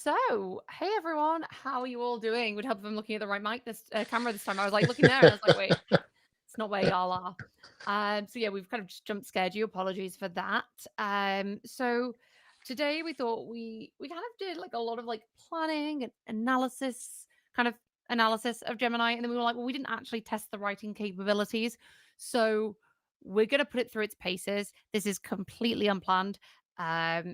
So, hey everyone, how are you all doing? Would help if I'm looking at the right mic, this camera this time. I was like looking there and I was like, wait, it's not where y'all are. So yeah, we've kind of just jump scared you. Apologies for that. So today we thought we kind of did like a lot of like planning and kind of analysis of Gemini, and then we were like, well, we didn't actually test the writing capabilities, so we're gonna put it through its paces. This is completely unplanned.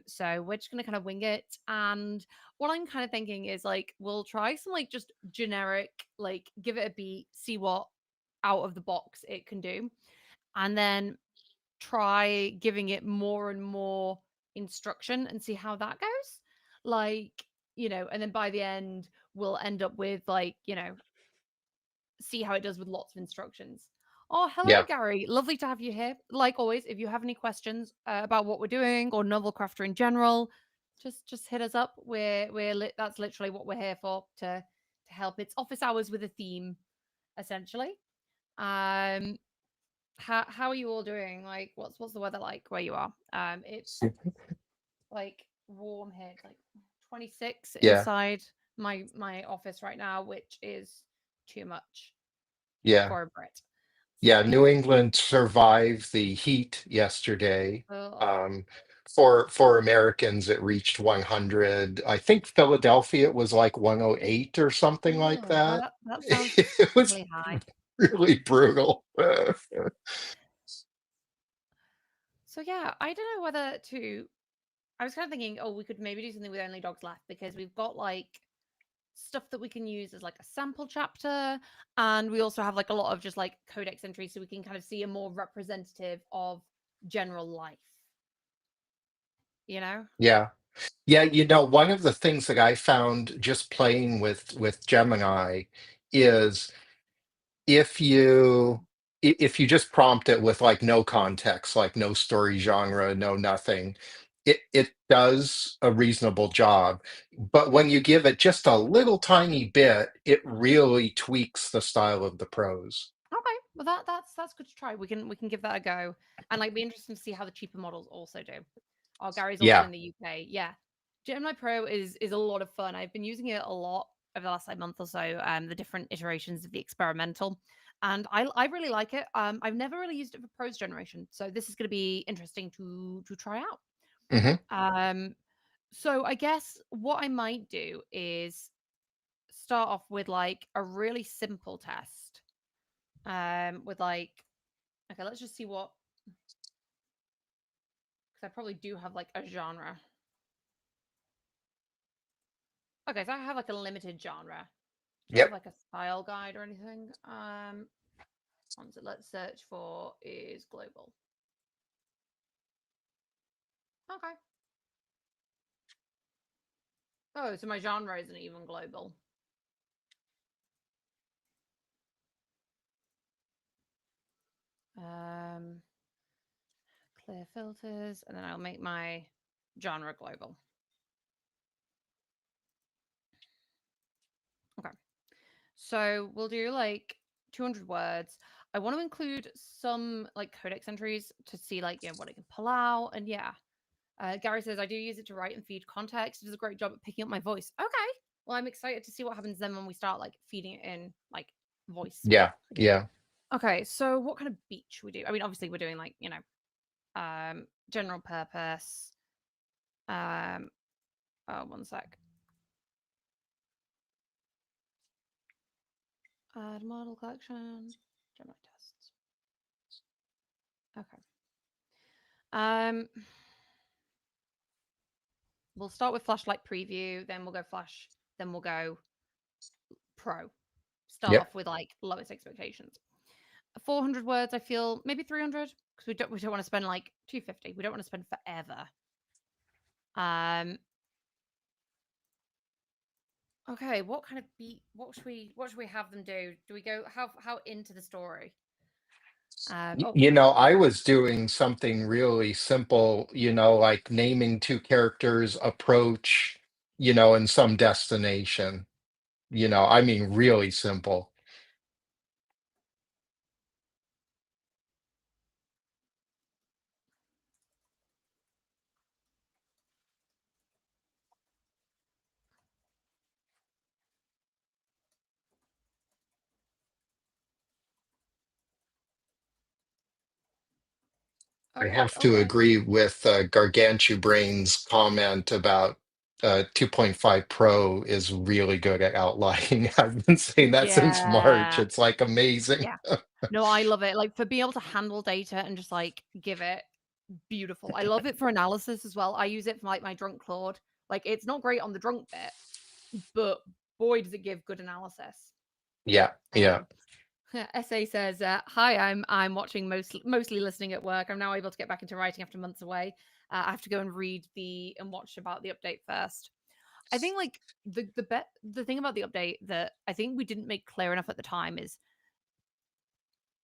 So we're just gonna kind of wing it, and what I'm kind of thinking is like we'll try some like just generic, like give it a beat, see what out of the box it can do, and then try giving it more and more instruction and see how that goes. Like, and then by the end, we'll end up with like, see how it does with lots of instructions. Oh, hello, Yeah. Gary. Lovely to have you here. Like always, if you have any questions about what we're doing or Novelcrafter in general, just hit us up. That's literally what we're here for to help. It's office hours with a theme, essentially. Um, how are you all doing? Like, what's the weather like where you are? It's like warm here. It's like 26 Yeah. inside my office right now, which is too much Yeah. for a Brit. Yeah. So, New England survived the heat yesterday. ugh. Um, for Americans, it reached 100. I think Philadelphia it was like 108 or something like Oh, that. that sounds It was disgustingly high. really brutal. So yeah, I don't know whether to. I was kind of thinking, oh, we could maybe do something with only dogs left because we've got like stuff that we can use as like a sample chapter, and we also have like a lot of just like codex entries, so we can kind of see a more representative of general life. You know? Yeah. Yeah, one of the things that I found just playing with Gemini is if you just prompt it with like no context, like no story genre, no nothing, it does a reasonable job. But when you give it just a little tiny bit, it really tweaks the style of the prose. Okay, well that's good to try. We can give that a go, and like be interesting to see how the cheaper models also do. Oh, Gary's also Yeah. in the UK. Yeah, Gemini Pro is a lot of fun. I've been using it a lot over the last like month or so. The different iterations of the experimental, and I really like it. I've never really used it for prose generation, so this is going to be interesting to try out. Hmm. Um, so I guess what I might do is start off with like a really simple test. With like, okay, let's just see what, because I probably do have like a genre. Okay, so I have like a limited genre. Do I have Yep. like a style guide or anything? One that let's search for is global. Okay. Oh, so my genre isn't even global. Um, Clear filters, and then I'll make my genre global. Okay. So we'll do like 200 words. I want to include some like codex entries to see like what it can pull out, and yeah. Gary says I do use it to write and feed context. It does a great job at picking up my voice. Okay, well I'm excited to see what happens then when we start like feeding it in like voice Yeah. speak. Yeah. Okay, so what kind of beat should we do? I mean, obviously we're doing like general purpose. Um, oh, one sec. Add model collection. Gemini tests. Okay. Um, we'll start with flashlight preview, then we'll go flash, then we'll go pro. Start Yep. off with like lowest expectations. 400 words, I feel maybe 300 because we don't want to spend like 250. We don't want to spend forever. Um. Okay, what kind of beat? What should we have them do? Do we go how into the story? Oh, I was doing something really simple, like naming two characters, approach, and some destination. I mean, really simple. I Oh, have to okay. agree with Gargantua Brain's comment about 2.5 Pro is really good at outlining. I've been saying that since March. Yeah. It's like amazing. Yeah. No, I love it. Like, for being able to handle data and just, like, give it beautiful. I love it for analysis as well. I use it for, like, my drunk Claude. Like, it's not great on the drunk bit, but boy, does it give good analysis. Yeah, yeah. Um, SA says, "Hi, I'm watching, mostly listening at work. I'm now able to get back into writing after months away. I have to go and read the and watch about the update first." I think, like, the thing about the update that I think we didn't make clear enough at the time is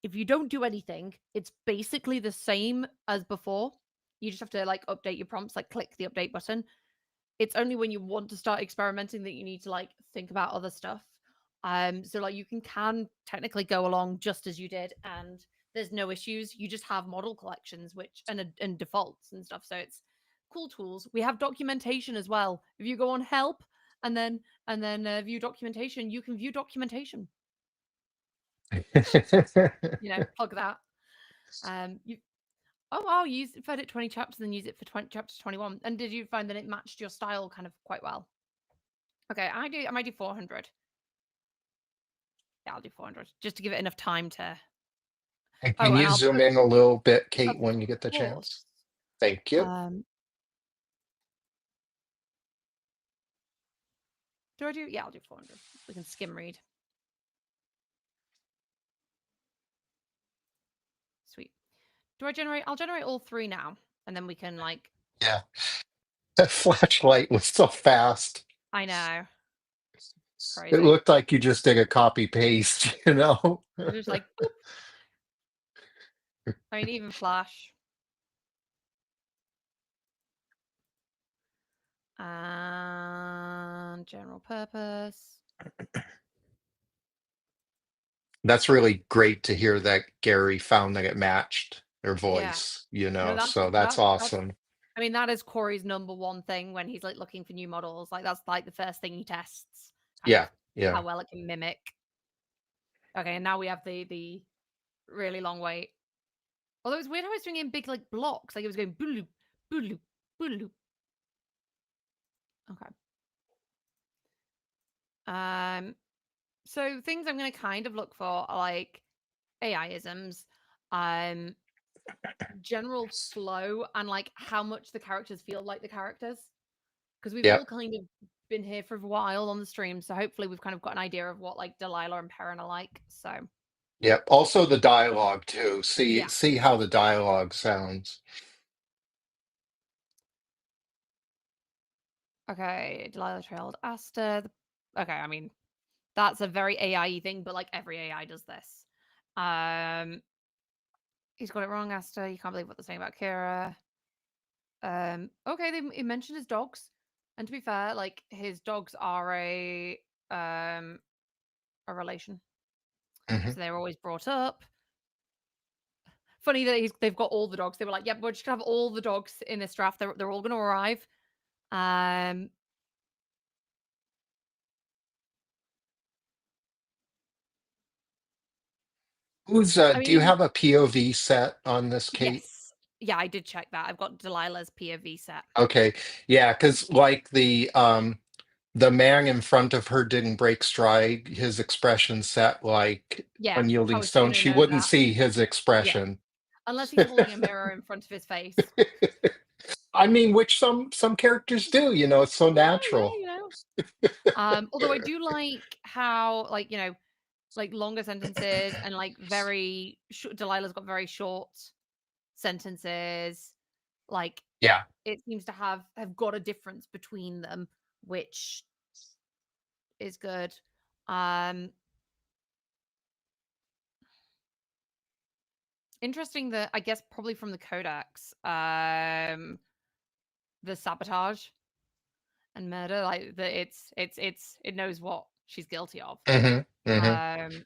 if you don't do anything, it's basically the same as before. You just have to, like, update your prompts, like, click the update button. It's only when you want to start experimenting that you need to, like, think about other stuff. So, like, you can technically go along just as you did, and there's no issues. You just have model collections, which and defaults and stuff. So it's cool tools. We have documentation as well. If you go on help and then view documentation, you can view documentation. Plug that. You Oh wow, you fed it 20 chapters and use it for 20 chapters 21. And did you find that it matched your style kind of quite well? Okay, I might do 400. Yeah, I'll do 400 just to give it enough time to. And Oh, can and you I'll zoom put, in a little bit, of Kate, when you get the chance? course. Thank you. Um, do I do? Yeah, I'll do 400. We can skim read. Sweet. Do I generate? I'll generate all three now, and then we can, like. Yeah. That flashlight was so fast. I know, It crazy. looked like you just did a copy paste, you know? It's just like boop. I mean, even Flash. And general purpose. That's really great to hear that Gary found that it matched their Yeah. voice, No, that's so that's that's awesome. I mean, that is Corey's number one thing when he's, like, looking for new models. Like, that's, like, the first thing he tests, kind of Yeah, yeah. how well it can mimic. Okay, and now we have the really long wait. Although it's weird how it's doing it in big, like, blocks. Like, it was going booloop, booloop, booloop. Okay. Um, so things I'm gonna kind of look for are, like, AI-isms, um, general flow, and, like, how much the characters feel like the characters. Because we've Yep, all kind of been here for a while on the stream, so hopefully we've kind of got an idea of what, like, Delilah and Perrin are like. So yep. Also the dialogue too. See yeah, see how the dialogue sounds. okay. Delilah trailed Asta. Okay, I mean that's a very AI thing, but like every AI does this. He's got it wrong, Asta. You can't believe what they're saying about Kira. Okay, he mentioned his dogs, and to be fair, like his dogs are a relation, Mhm. so they're always brought up. Funny that they've got all the dogs. They were like, "Yep, we're just gonna have all the dogs in this draft. They're all gonna arrive." Um, Who's I do you mean, have a POV set on this, Kate? yes, yeah, I did check that. I've got Delilah's POV set. Okay. Yeah, because like the man in front of her didn't break stride, his expression set like Yeah, unyielding how is she stone. gonna She know wouldn't that? see his Yeah, expression. unless he's holding a mirror in front of his face. I mean, which some characters do, it's so Yeah, natural. Although I do like how, like, like longer sentences and like Delilah's got very short sentences. Like Yeah. it seems to have got a difference between them, which is good. Um, Interesting that I guess probably from the codex, the sabotage and murder, like that it knows what she's guilty of. Hmm, hmm. Um,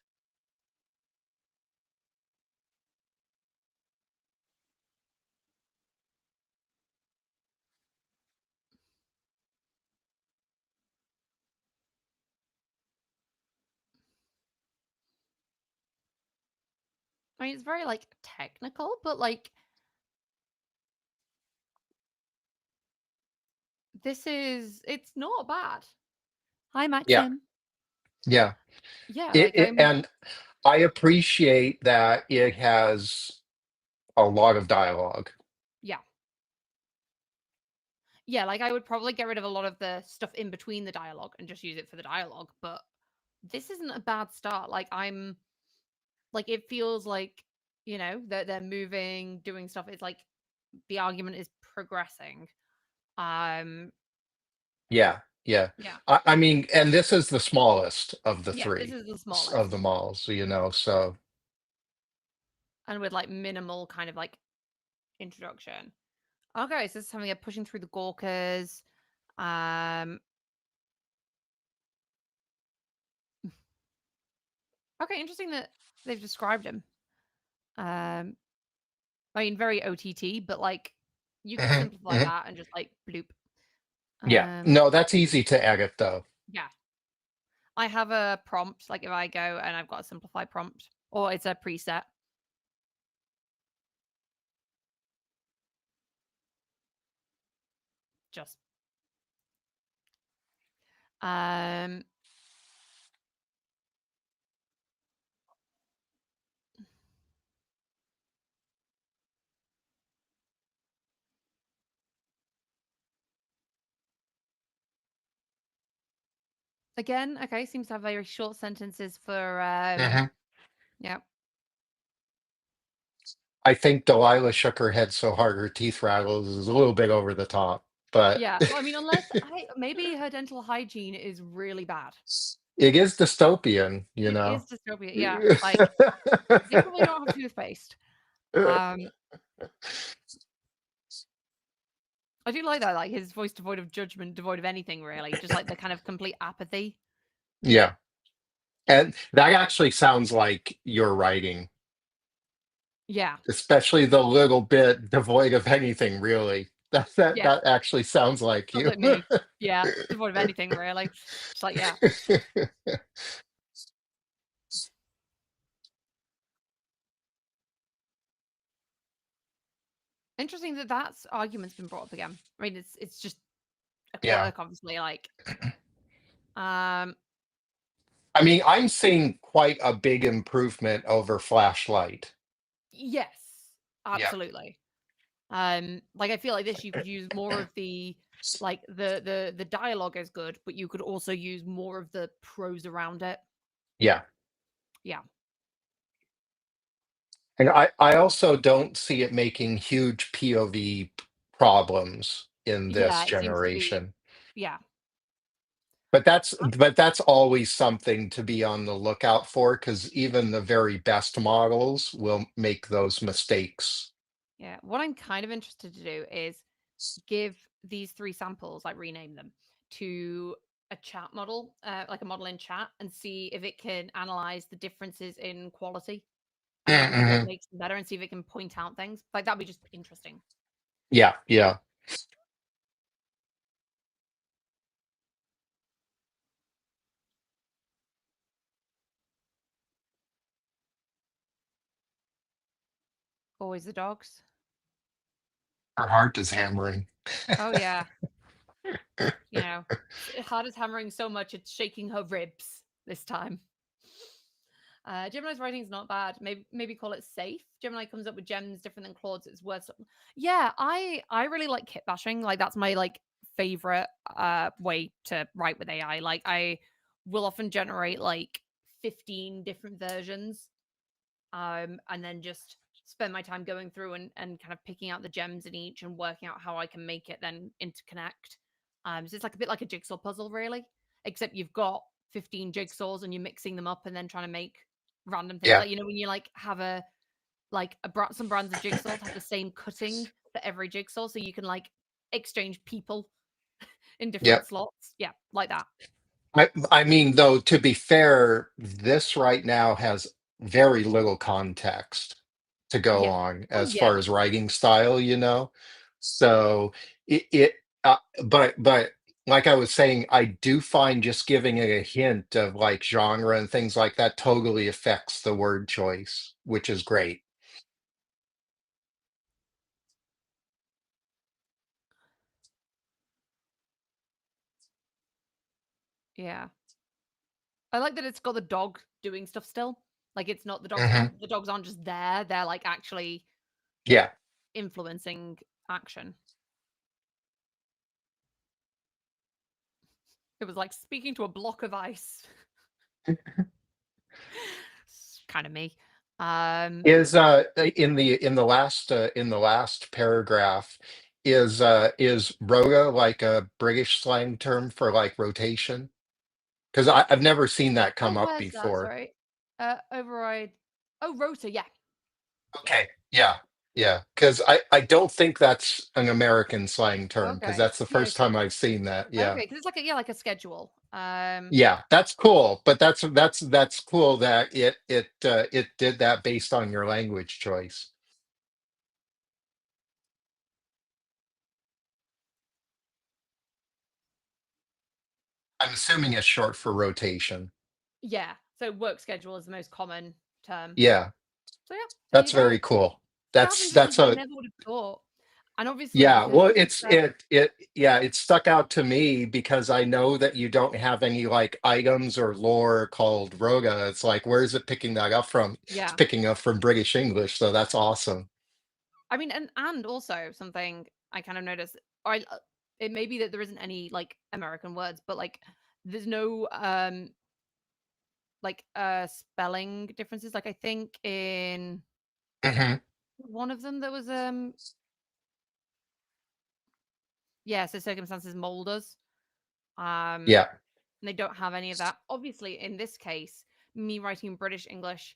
I mean, it's very like technical, but like it's not bad. Hi, Yeah, Maxim. yeah. Yeah, It, like it, I'm and I appreciate that it has a lot of dialogue. yeah. Yeah, like I would probably get rid of a lot of the stuff in between the dialogue and just use it for the dialogue, but this isn't a bad start. Like I'm like it feels like, they're moving, doing stuff. It's like the argument is progressing. Um Yeah, yeah. yeah. I mean, and this is the smallest of the Yeah, this three is the of the smallest. malls, so And with like minimal kind of like introduction. Okay, so this is something they're pushing through the Gorkas. Um okay, interesting that they've described him. Um I mean very OTT, but like you could Mhm, simplify mhm. that and just like bloop. Yeah. Um No, that's easy to edit though. yeah. I have a prompt, like if I go and I've got a simplify prompt, or it's a preset, just um again, okay, seems to have very short sentences for Mhm. yeah. I think Delilah shook her head so hard her teeth rattled is a little bit over the top, but Yeah. Well, I mean, unless I maybe her dental hygiene is really bad. it is dystopian, It is dystopia, yeah. Yeah. Like they probably don't have toothpaste. Um I do like that, like his voice devoid of judgment, devoid of anything really, just like the kind of complete apathy. Yeah. And that actually sounds like your writing, Yeah. especially the little bit devoid of anything, really. Yeah. That actually sounds like Sounds you. like me. Yeah. Devoid of anything really. Just like, yeah. Interesting that that's argument's been brought up again. I mean, it's just a Yeah. quirk, obviously. Like, um, I mean, I'm seeing quite a big improvement over Flashlight. yes, Yeah. absolutely. Like I feel like this, you could use more of the like the dialogue is good, but you could also use more of the prose around it. Yeah. Yeah, And I also don't see it making huge POV problems in this yeah. It seems to be. generation. Yeah, But that's always something to be on the lookout for because even the very best models will make those mistakes. yeah. What I'm kind of interested to do is give these three samples, like rename them to a chat model, like a model in chat, and see if it can analyze the differences in quality and what Mhm. makes them better, and see if it can point out things. Like that'd be just interesting. Yeah, yeah. Always the dogs. Her heart is hammering. Oh yeah, hard as hammering so much it's shaking her ribs this time. Gemini's writing is not bad. Maybe call it safe. Gemini comes up with gems different than Claude's. It's worth. Yeah, I really like kit bashing. Like that's my like favorite way to write with AI. Like I will often generate like 15 different versions, and then just spend my time going through and kind of picking out the gems in each and working out how I can make it then interconnect. So it's like a bit like a jigsaw puzzle, really, except you've got 15 jigsaws and you're mixing them up and then trying to make random things. Yeah, Like when you like have some brands of jigsaws have the same cutting for every jigsaw, so you can like exchange people in yeah. different slots. Yeah, like that. I mean, though, to be fair, this right now has very little context to go Yeah. on Oh as yeah. far as writing style. So but like I was saying, I do find just giving it a hint of like genre and things like that totally affects the word choice, which is great. Yeah. I like that it's got the dog doing stuff still. Like, it's not Hmm. the dogs aren't just there, they're, like, actually Yeah. influencing action. It was like speaking to a block of ice. It's kinda me. Um, In the last paragraph is "roga" like a British slang term for like rotation? Because I've never seen that oh, come up where's that? before. Sorry. Override. Oh, rota, yeah. Okay, yeah, yeah. Because I don't think that's an American slang term, because Okay. that's the No, first time I've seen that. okay, Yeah, because it's like a yeah, like a schedule. yeah, that's cool. But that's cool that it did that based on your language choice. I'm assuming it's short for rotation. Yeah, so work schedule is the most common term. Yeah, So yeah, there you that's go. very cool. That's interesting That's because I a never would have thought. And obviously Yeah, because well, you said it stuck out to me because I know that you don't have any like items or lore called Roga. It's like, where is it picking that up from? It's yeah. picking up from British English, so that's awesome. I mean, and also something I kind of noticed, it may be that there isn't any like American words, but like there's no like spelling differences. Like I think in Hmm. one of them there was yeah, so circumstances molders. Um Yeah, and they don't have any of that. Obviously, in this case, me writing British English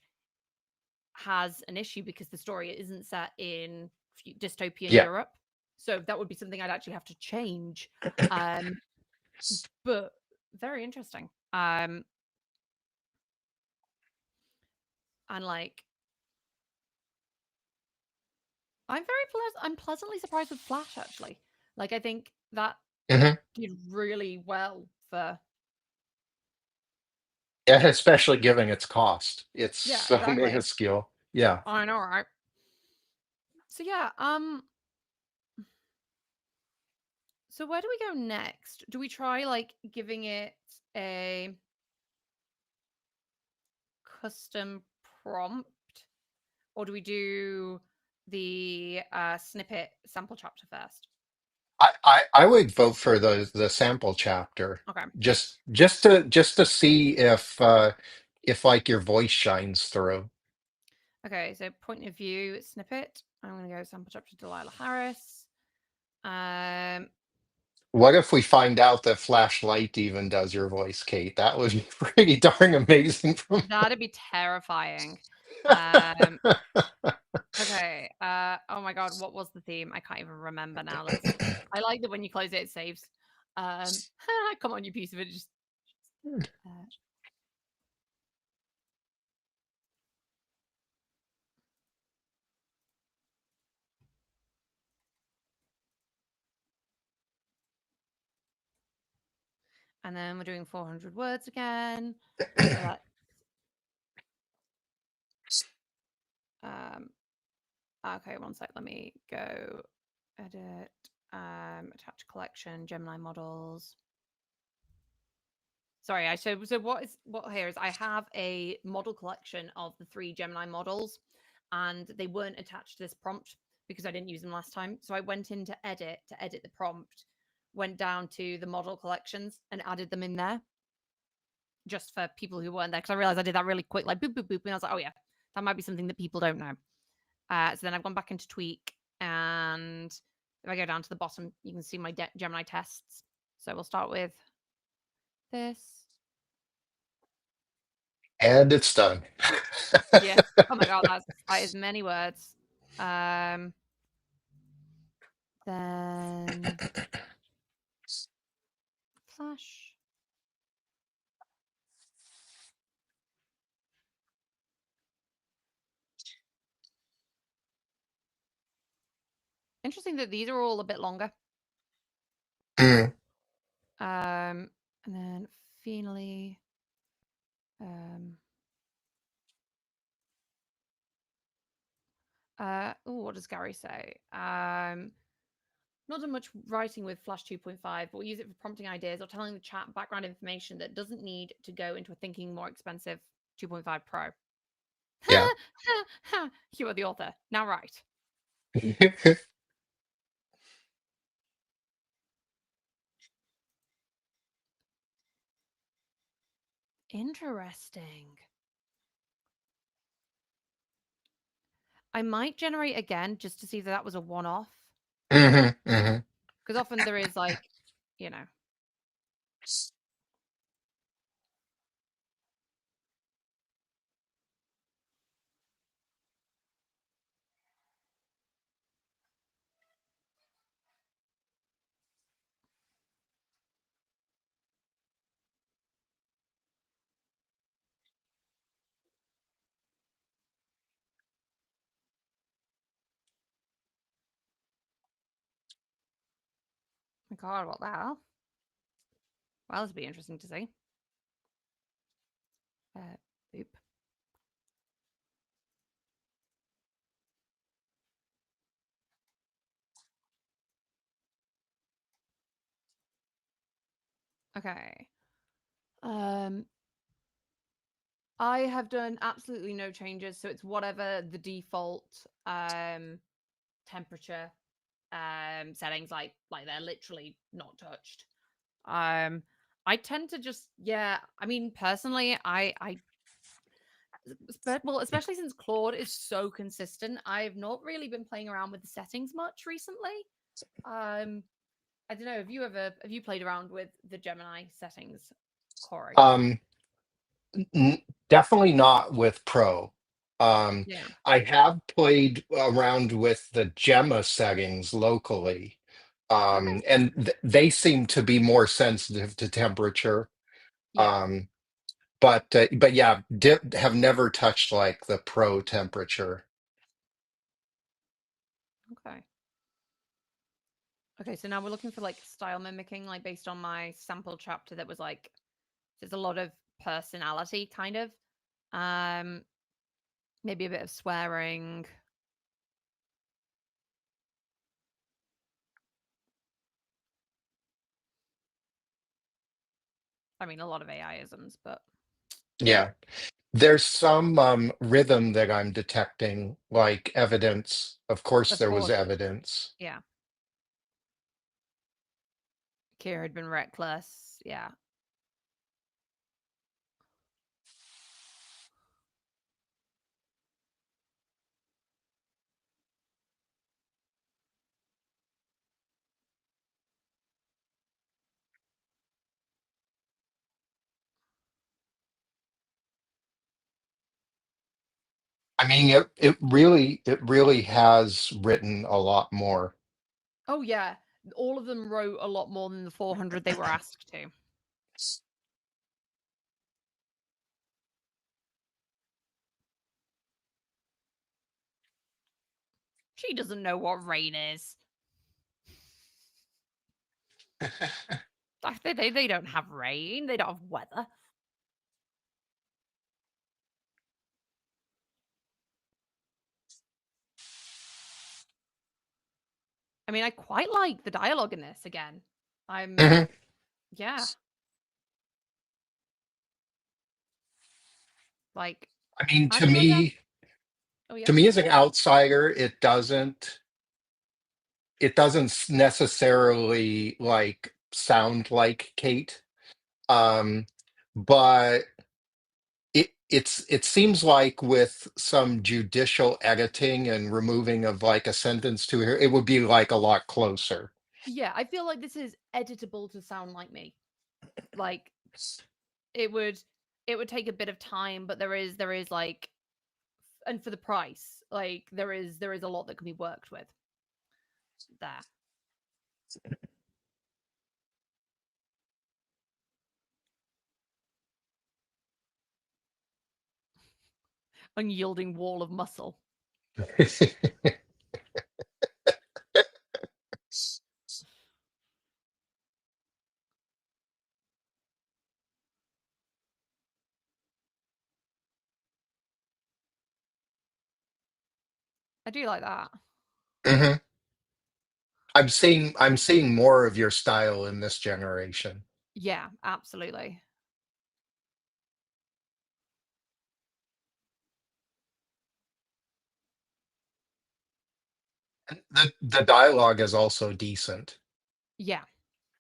has an issue because the story isn't set in dystopian yeah. Europe. So that would be something I'd actually have to change. Um but very interesting. And like I'm pleasantly surprised with Flash actually. Like I think that Hmm. did really well for Yeah, especially given its cost. It's yeah, so exactly. minuscule. Yeah. I know, right? So yeah, so where do we go next? Do we try like giving it a custom prompt or do we do the snippet sample chapter first? I would vote for the sample chapter, Okay. just to see if like your voice shines through. Okay, so point of view snippet. I'm gonna go sample chapter Delilah Harris. Um What if we find out that Flashlight even does your voice, Kate? That would be pretty darn amazing from That'd be terrifying. Um, okay. Oh my god, what was the theme? I can't even remember now. Let's. I like that when you close it, it saves. Um, come on, you piece of it. Just. Uh, and then we're doing 400 words again. So that. Um. Okay, one sec. Let me go. Edit. Attach collection. Gemini models. Sorry, I so what here is I have a model collection of the three Gemini models, and they weren't attached to this prompt because I didn't use them last time. So I went in to edit the prompt, went down to the model collections and added them in there just for people who weren't there because I realized I did that really quick, like boop boop boop, and I was like, oh yeah, that might be something that people don't know. So then I've gone back into Tweak, and if I go down to the bottom, you can see my Gemini tests. So we'll start with this. And it's done. Yeah. Oh my god, that is many words. Um, then flash. Interesting that these are all a bit longer. Mm. And then finally, um, what does Gary say? not done much writing with Flash 2.5, but we use it for prompting ideas or telling the chat background information that doesn't need to go into a thinking more expensive 2.5 Pro. Yeah. You are the author. Now write. Interesting. I might generate again just to see if that was a one off. Hmm. Because often there is like, you know. My God, what the hell? Well, this would be interesting to see. Boop. Okay. Um, I have done absolutely no changes, so it's whatever the default temperature settings like they're literally not touched. Um I tend to just I mean personally I well, especially since Claude is so consistent, I've not really been playing around with the settings much recently. Um I don't know, have you played around with the Gemini settings, Corey? Um, Definitely not with Pro. Um, Yeah. I have played around with the Gemma settings locally, Okay. and they seem to be more sensitive to temperature. Yeah. Um, but yeah, have never touched like the Pro temperature. Okay. Okay, so now we're looking for like style mimicking, like based on my sample chapter that was like there's a lot of personality kind of. Um maybe a bit of swearing. I mean a lot of AI isms, but Yeah. There's some rhythm that I'm detecting, like evidence. Of course, of there was course, evidence. yeah. Kira had been reckless. Yeah. I mean, it really has written a lot more. Oh yeah. All of them wrote a lot more than the 400 they were asked to. She doesn't know what rain is. They don't have rain. They don't have weather. I mean, I quite like the dialogue in this again. I'm Mhm. yeah. Like I mean, I'd go down. Oh yeah. to me as an outsider, it doesn't necessarily like sound like Kate. Um, but it seems like with some judicial editing and removing of like a sentence to here, it would be like a lot closer. Yeah, I feel like this is editable to sound like me. Like it would it would take a bit of time, but there is like and for the price, like there is a lot that can be worked with there. Unyielding wall of muscle. I do like that. Mhm. I'm seeing more of your style in this generation. Yeah, absolutely. The dialogue is also decent. Yeah.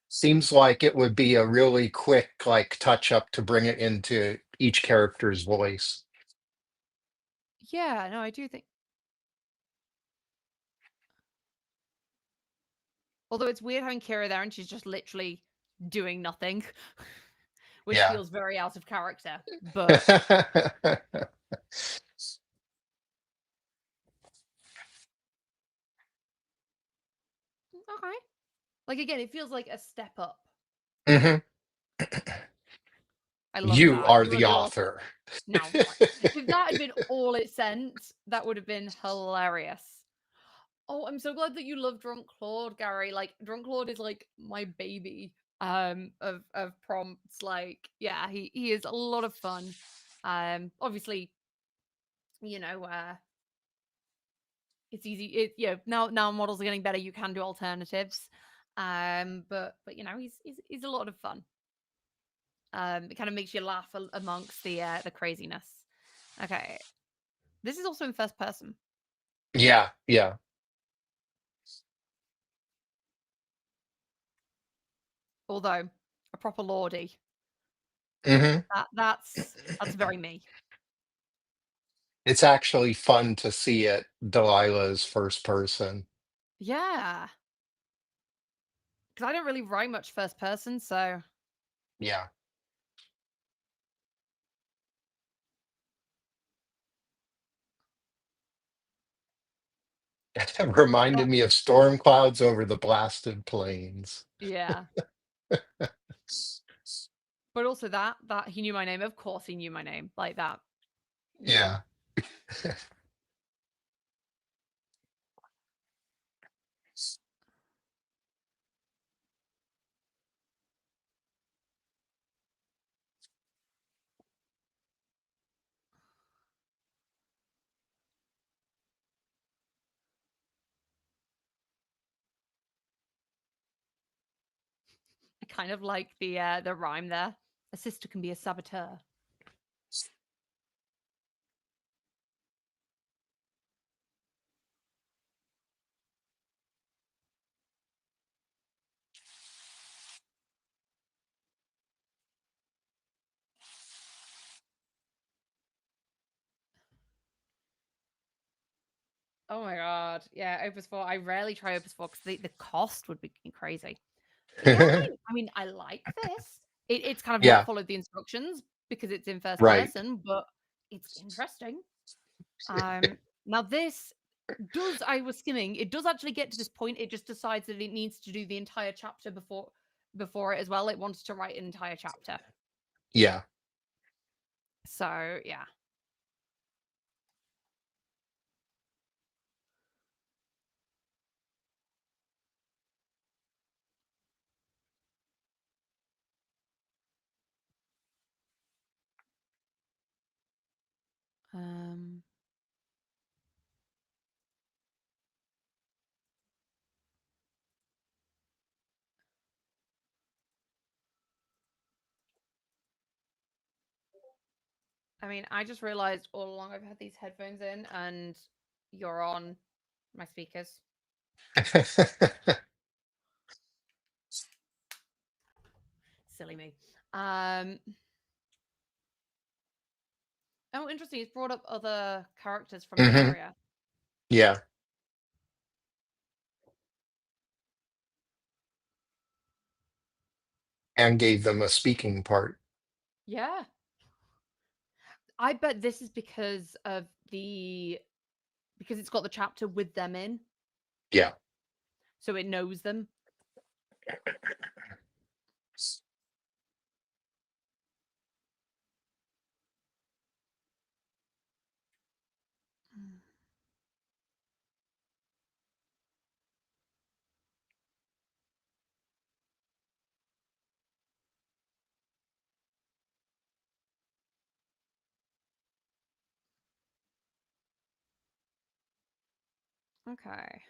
Seems like it would be a really quick like touch up to bring it into each character's voice. Yeah, no, I do think although it's weird having Kira there and she's just literally doing nothing, which Yeah. feels very out of character. But okay. Like again, it feels like a step up. Mhm. I love You that. are You are the the author. author. Now, right. If that had been all it sent, that would have been hilarious. Oh, I'm so glad that you love Drunk Claude, Gary. Like Drunk Claude is like my baby of prompts. Like, yeah, he is a lot of fun. Obviously, you know, it's easy it now models are getting better, you can do alternatives. But you know, he's a lot of fun. It kind of makes you laugh amongst the craziness. Okay. This is also in first person. Yeah, yeah. Although a proper lordy. Mhm. That's very me. It's actually fun to see it Delilah's first person. Yeah. Because I don't really write much first person, so Yeah. It that reminded me of storm clouds over the blasted plains. yeah. But also that he knew my name. Of course he knew my name. Like that. Yeah. Yeah. I kind of like the rhyme there. A sister can be a saboteur. Oh my god. Yeah, Opus 4. I rarely try Opus 4 because the cost would be crazy. But yeah, I like this. It's kind of not Yeah, followed the instructions because it's in first right. person, but it's interesting. Um, Now this does I was skimming, it does actually get to this point. It just decides that it needs to do the entire chapter before it as well. It wants to write an entire chapter. Yeah. So yeah. Um I mean, I just realized all along I've had these headphones in and you're on my speakers. Silly me. Um oh interesting, it's brought up other characters from the Hmm. area. Yeah. And gave them a speaking part. Yeah. I bet this is because of the because it's got the chapter with them in, Yeah. so it knows them. Mm. Okay.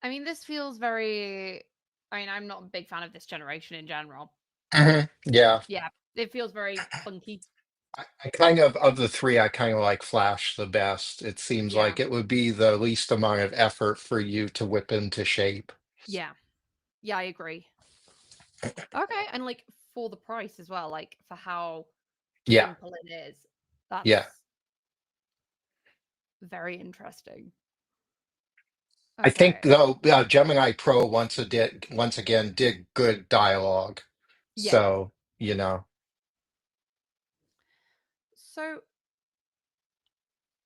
I mean, this feels very. I mean, I'm not a big fan of this generation in general. Yeah. Yeah, it feels very clunky. I kind of the three, I kind of like Flash the best. It seems Yeah, like it would be the least amount of effort for you to whip into shape. yeah, yeah. I agree. Okay, and like for the price as well, like for how Yeah, simple it is, yeah. that's very interesting. I think Okay. though Gemini Pro once again did good dialogue. Yeah. So, you know, So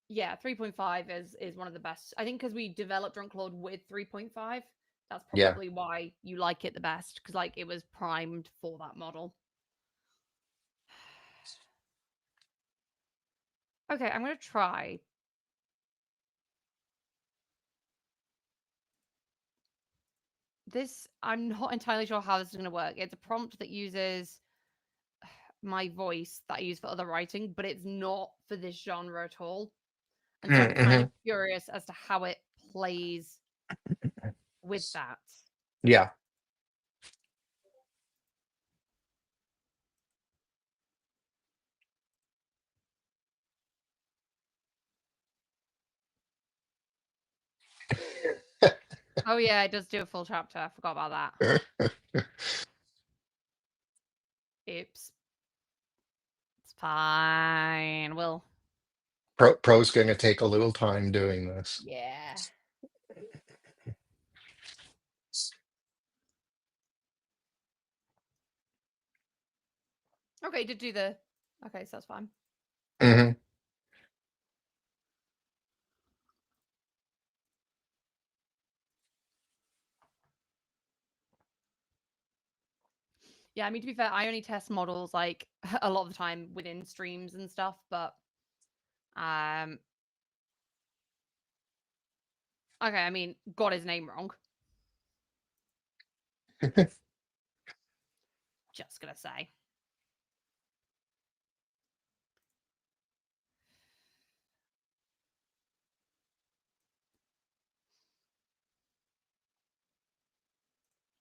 yeah, 3.5 is one of the best. I think because we developed Drunk Lord with 3.5, that's yeah. probably why you like it the best because like it was primed for that model. Okay, I'm gonna try this. I'm not entirely sure how this is gonna work. It's a prompt that uses my voice that I use for other writing, but it's not for this genre at all. And so I'm kind Mm-hmm. of curious as to how it plays with that. Yeah. Oh yeah, it does do a full chapter. I forgot about that. Oops. It's fine. Well, Pro's going to take a little time doing this. yeah. Okay, did do the. Okay, so that's fine. Hmm. Yeah, I mean to be fair, I only test models like a lot of the time within streams and stuff, but um okay, I mean got his name wrong. Just gonna say.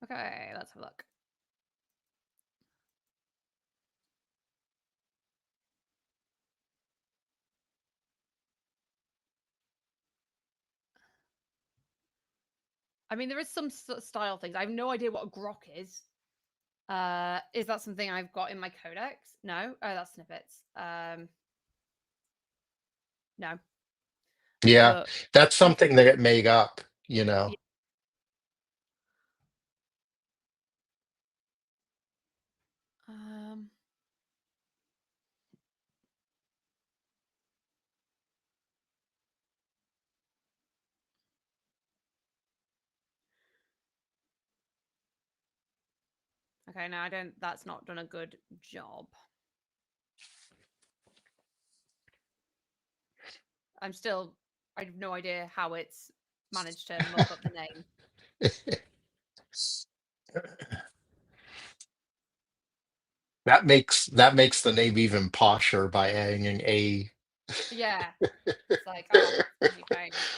Okay, let's have a look. I mean, there is some style things. I have no idea what a grok is. Is that something I've got in my codex? No. Oh, that's snippets. No. Yeah, But that's something that it made up, you yeah, know. um, okay, no, I don't. That's not done a good job. I'm still. I have no idea how it's managed to muck up the name. That makes the name even posher by adding an A. Yeah, it's like, oh, funny change.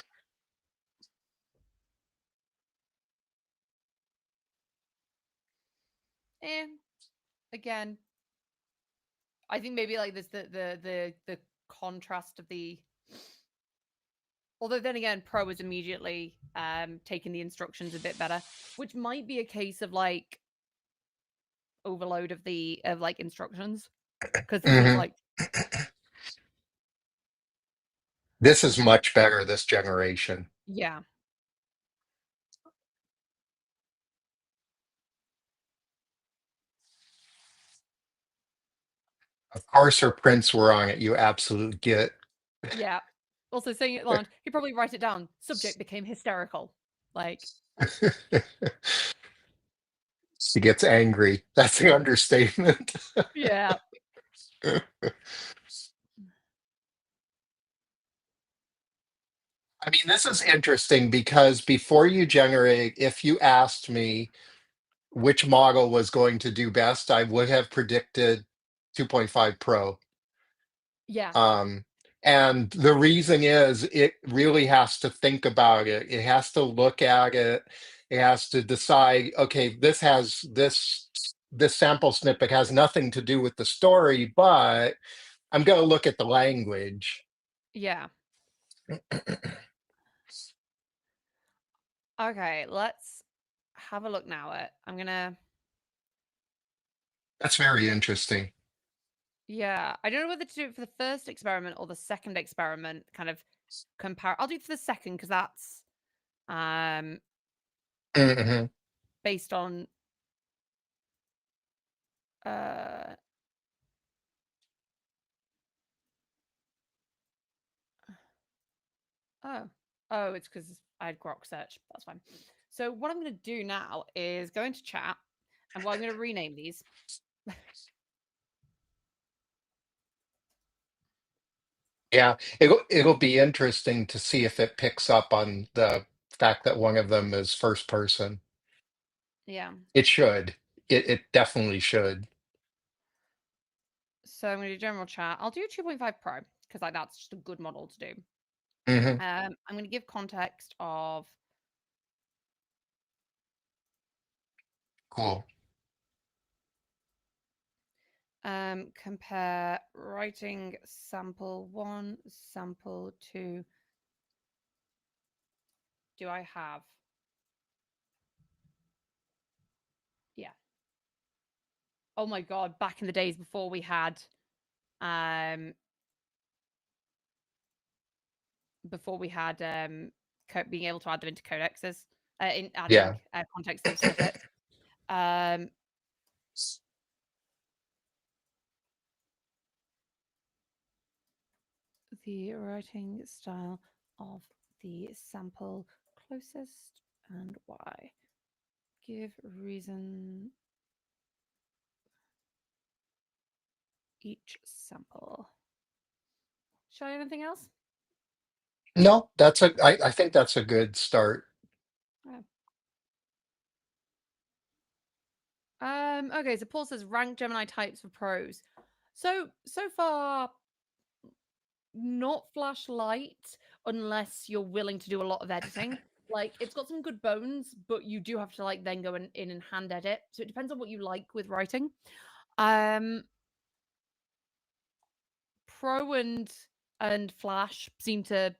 And again, I think maybe like this the contrast of the. Although then again, Pro is immediately taking the instructions a bit better, which might be a case of like overload of the of like instructions because this is Hmm. like This is much better this generation. yeah Of course, her prints were on it. You absolute git. yeah. Also saying it loud, he probably write it down. Subject became hysterical. Like She gets angry. That's the understatement. yeah I mean, this is interesting because before you generate, if you asked me which model was going to do best, I would have predicted 2.5 Pro. yeah Um, And the reason is it really has to think about it. It has to look at it. It has to decide, okay, this sample snippet has nothing to do with the story, but I'm going to look at the language. Yeah. Okay, let's have a look now at I'm gonna That's very interesting. yeah. I don't know whether to do it for the first experiment or the second experiment, kind of compare I'll do it for the second because that's um Hmm. based on uh oh. Oh, it's because I had Grok search. That's fine. So what I'm gonna do now is go into chat and what I'm gonna rename these. Yeah, it'll be interesting to see if it picks up on the fact that one of them is first person. Yeah. It should. It definitely should. So I'm gonna do general chat. I'll do 2.5 Pro because like that's just a good model to do. Hmm. I'm gonna give context of Cool. compare writing sample one, sample two. Do I have? Yeah. Oh my god, back in the days um before we had being able to add them into codexes, in adding Yeah. context of snippets. Um the writing style of the sample closest and why. Give reason each sample. Should I anything else? No, I think that's a good start. Oh. Okay, so Paul says rank Gemini types for pros. So far, not flashlight unless you're willing to do a lot of editing. Like it's got some good bones, but you do have to like then go in and hand edit. So it depends on what you like with writing. Um Pro and Flash seem to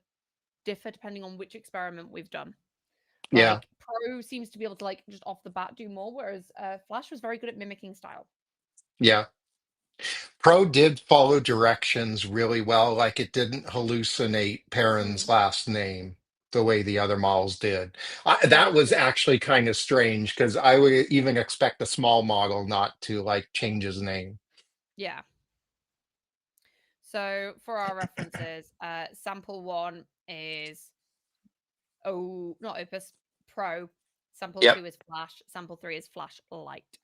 differ depending on which experiment we've done. Yeah. Like Pro seems to be able to like just off the bat do more, whereas Flash was very good at mimicking style. Yeah. Pro did follow directions really well, like it didn't hallucinate Perrin's Mm. last name the way the other models did. Yeah, That was actually kind of strange because I would even expect a small model not to like change his name. yeah. So for our references, sample one is not Opus Pro. Sample Yep. two is Flash. Sample three is Flash Lite.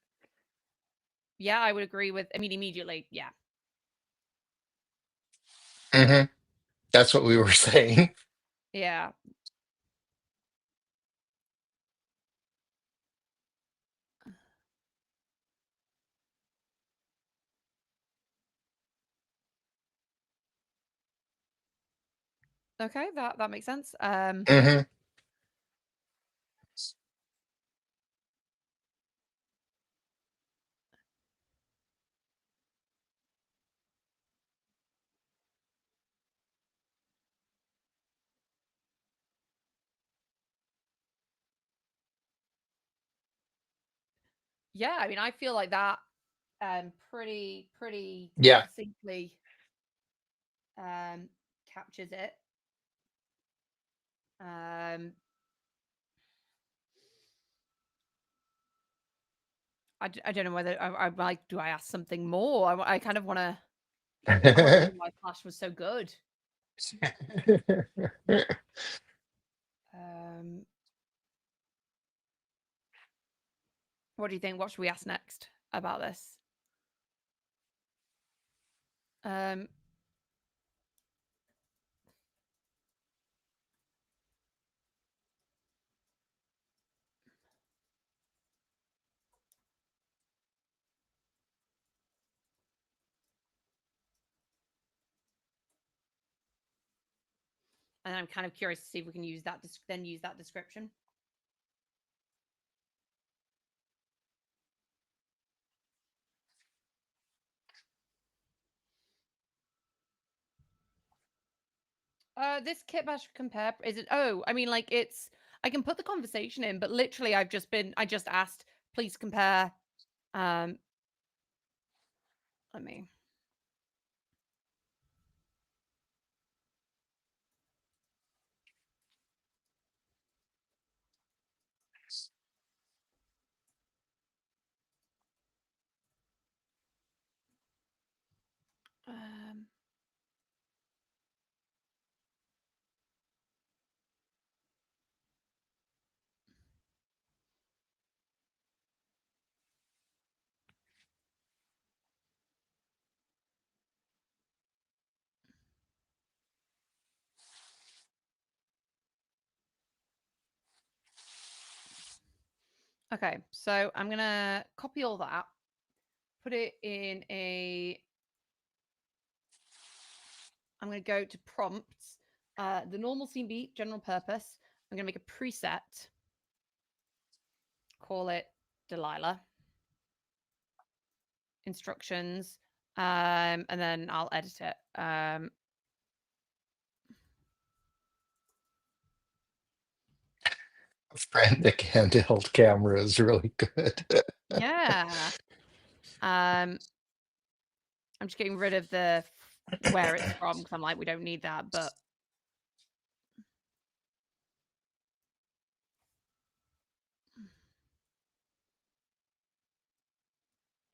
Yeah, I would agree with. I mean, immediately, yeah, Hmm. That's what we were saying. yeah. Okay, that makes sense. Hmm. Yeah, I mean, I feel like that pretty Yeah. succinctly um captures it. Um I don't know whether I'm like, do I ask something more? I kind of I want to know why Flash was so good. Um, what do you think? What should we ask next about this? Um, And I'm kind of curious to see if we can use that, then use that description. This kit bash compare is it? Oh, I mean, like it's. I can put the conversation in, but literally, I just asked, please compare. Um, let me. Um, okay, so I'm gonna copy all that, put it in a. I'm gonna go to prompts. The normal scene beat, general purpose. I'm gonna make a preset. Call it Delilah. Instructions, and then I'll edit it. Frantic handheld camera is really good. Yeah. I'm just getting rid of the where it's from because I'm like, we don't need that. But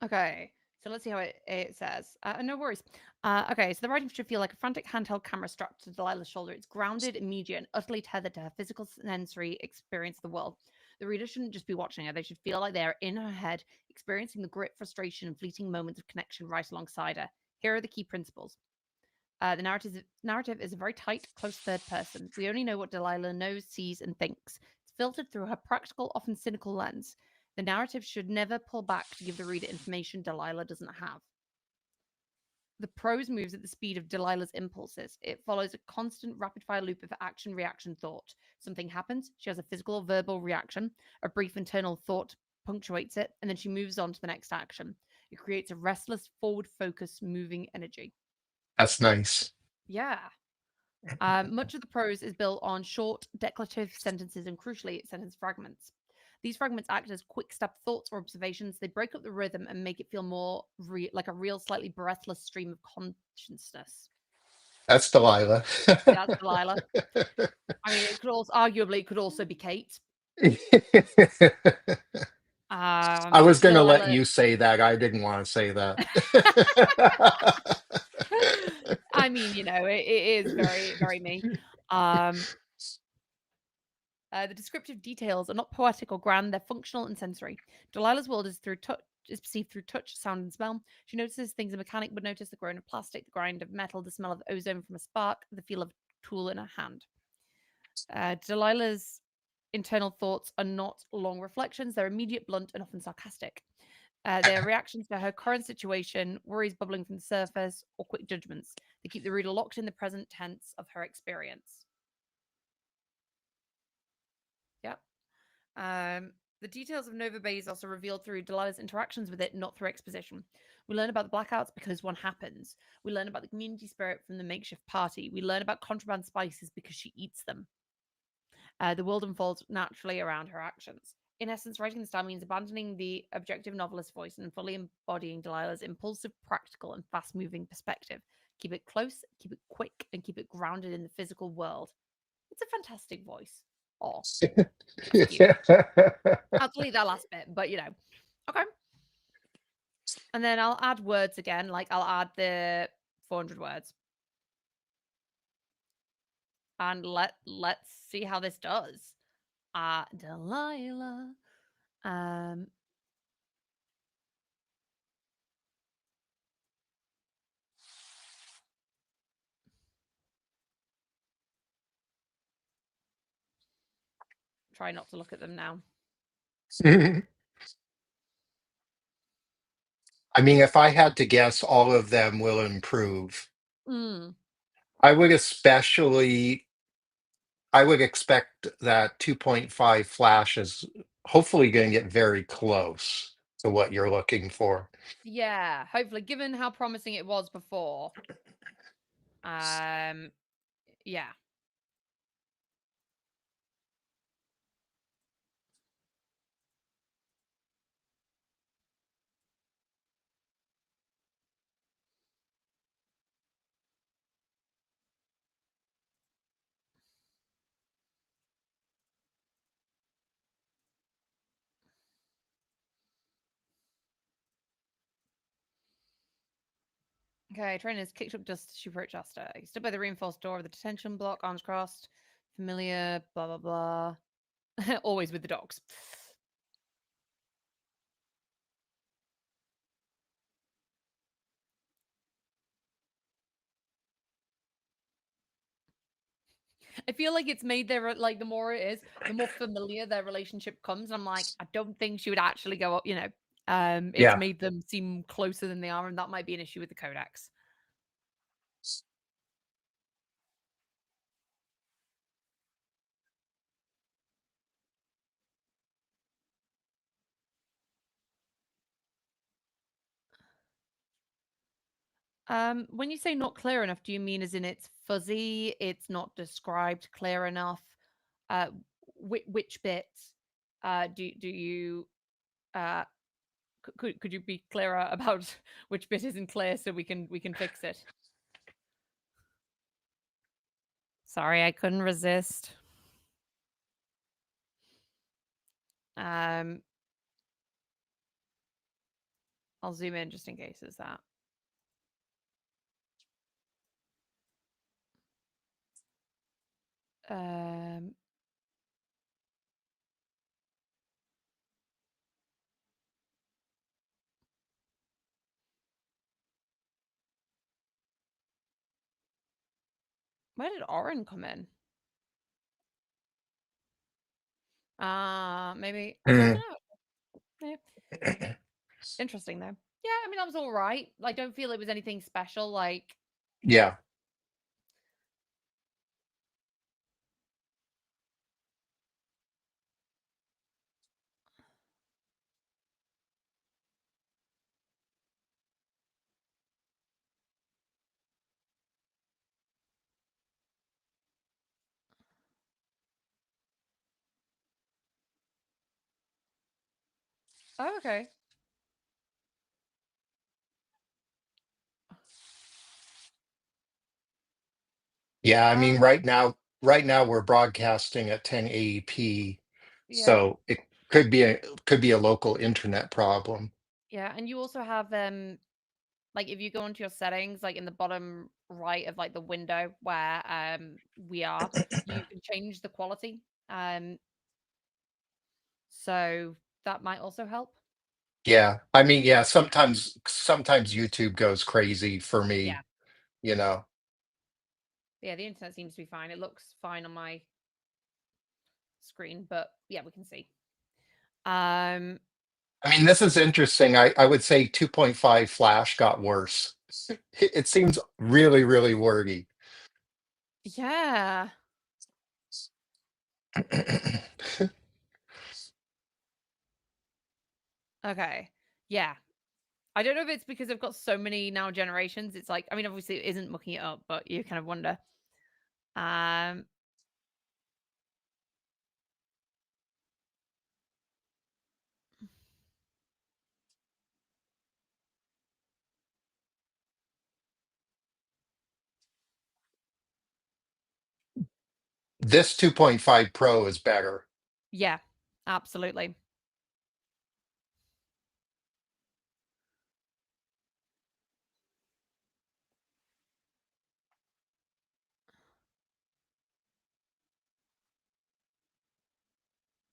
okay, so let's see how it says. No worries. Okay, so the writing should feel like a frantic handheld camera strapped to Delilah's shoulder. It's grounded, immediate, and utterly tethered to her physical sensory experience of the world. The reader shouldn't just be watching her; they should feel like they are in her head, experiencing the grit, frustration, and fleeting moments of connection right alongside her. Here are the key principles. The narrative is a very tight, close third person. We only know what Delilah knows, sees, and thinks. It's filtered through her practical, often cynical lens. The narrative should never pull back to give the reader information Delilah doesn't have. The prose moves at the speed of Delilah's impulses. It follows a constant rapid fire loop of action, reaction, thought. Something happens, she has a physical or verbal reaction, a brief internal thought punctuates it, and then she moves on to the next action. It creates a restless, forward focused, moving energy. That's nice. Yeah. Much of the prose is built on short, declarative sentences and, crucially, sentence fragments. These fragments act as quick step thoughts or observations. They break up the rhythm and make it feel more like a real, slightly breathless stream of consciousness. That's Delilah. That's Delilah. I mean, it could also, arguably, it could also be Kate. I was going to let Delilah. you say that. I didn't want to say that. I mean, it is very, very me. Um, the descriptive details are not poetic or grand, they're functional and sensory. Delilah's world is perceived through touch, sound, and smell. She notices things a mechanic would notice: the grain of plastic, the grind of metal, the smell of ozone from a spark, the feel of a tool in her hand. Delilah's internal thoughts are not long reflections, they're immediate, blunt, and often sarcastic. They are reactions to her current situation, worries bubbling from the surface, or quick judgments. They keep the reader locked in the present tense of her experience. Yep. The details of Nova Bay is also revealed through Delilah's interactions with it, not through exposition. We learn about the blackouts because one happens. We learn about the community spirit from the makeshift party. We learn about contraband spices because she eats them. The world unfolds naturally around her actions. In essence, writing the style means abandoning the objective novelist voice and fully embodying Delilah's impulsive, practical, and fast moving perspective. Keep it close, keep it quick, and keep it grounded in the physical world. It's a fantastic voice. Oh, thank you. I'll delete that last bit, but okay. And then I'll add words again, like I'll add the 400 words. And let's see how this does. Delilah. Try not to look at them now. I mean, if I had to guess, all of them will improve. Mm. I would especially I would expect that 2.5 flash is hopefully going to get very close to what you're looking for. Yeah, hopefully, given how promising it was before. Um, yeah. Okay, trainers kicked up dust, super adjuster. He stood by the reinforced door of the detention block, arms crossed. Familiar, blah, blah, blah. Always with the dogs. I feel like it's made their like the more it is, the more familiar their relationship comes. I'm like, I don't think she would actually go up, you know. It's Yeah. made them seem closer than they are, and that might be an issue with the codex. When you say not clear enough, do you mean as in it's fuzzy, it's not described clear enough? Uh, which bits do you uh could you be clearer about which bit isn't clear so we can fix it? Sorry, I couldn't resist. Um, I'll zoom in just in case is that. Um, where did Oren come in? Maybe I don't Mm. know. Yeah. Interesting though. Yeah, I mean that was all right. I don't feel it was anything special. Like, Yeah. oh, okay. Yeah. I mean, Um, right now we're broadcasting at 1080p, yeah, so it could be a local internet problem. yeah, and you also have like if you go into your settings, like in the bottom right of like the window where we are, you can change the quality. So that might also help. Yeah. I mean, yeah, sometimes YouTube goes crazy for Yeah. me, you know. Yeah, the internet seems to be fine. It looks fine on my screen, but yeah, we can see. Um, I mean, this is interesting. I would say 2.5 Flash got worse. It seems really, really wordy. yeah. Okay. Yeah. I don't know if it's because I've got so many now generations. It's like, I mean, obviously it isn't mucking it up, but you kind of wonder. Um, This 2.5 Pro is better. yeah, absolutely.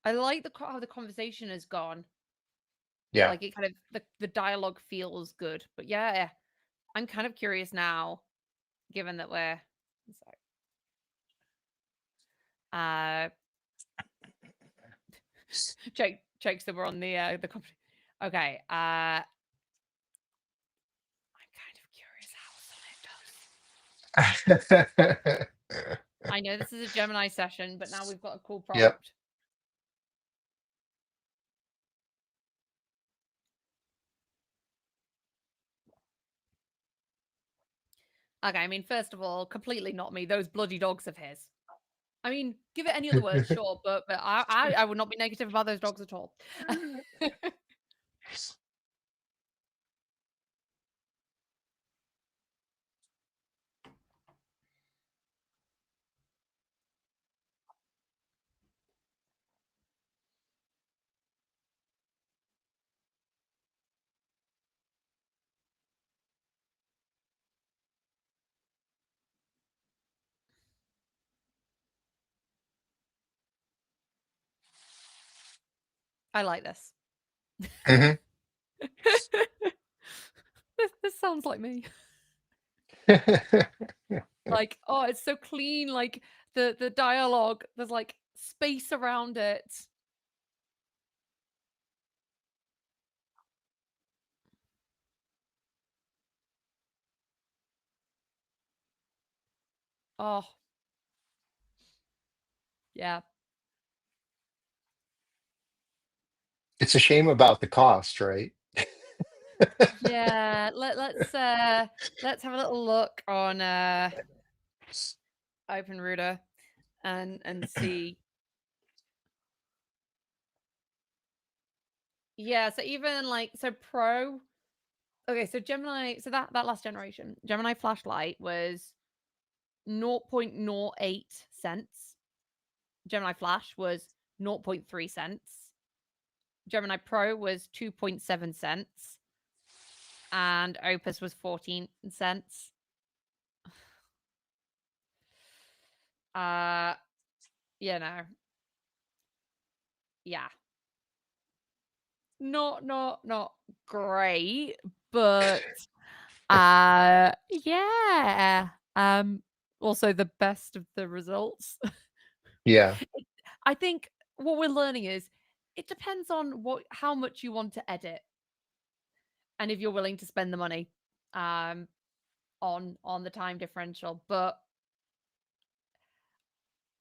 I like how the conversation has gone. Yeah. Like it kind of the dialogue feels good. But yeah, I'm kind of curious now, given that we're sorry, uh checks that we're on the company. Okay, I'm kind of curious how Sonnet does. I know this is a Gemini session, but now we've got a cool Yep. prompt. Okay, I mean, first of all, completely not me. Those bloody dogs of his. I mean, give it any other word, sure, but I would not be negative about those dogs at all. I like this. Mhm. This sounds like me. Like, oh, it's so clean. Like the dialogue, there's like space around it. Oh, yeah. It's a shame about the cost, right? Yeah, let's have a little look on OpenRouter and see. Yeah, so even like so Pro. Okay, so Gemini, so that last generation, Gemini Flashlight was 0.08 cents. Gemini Flash was zero point 0.3 cents. Gemini Pro was 2.7 cents and Opus was 14 cents. Uh you know, yeah. Not great, but yeah. Also the best of the results. Yeah. I think what we're learning is it depends on what how much you want to edit and if you're willing to spend the money um on the time differential. But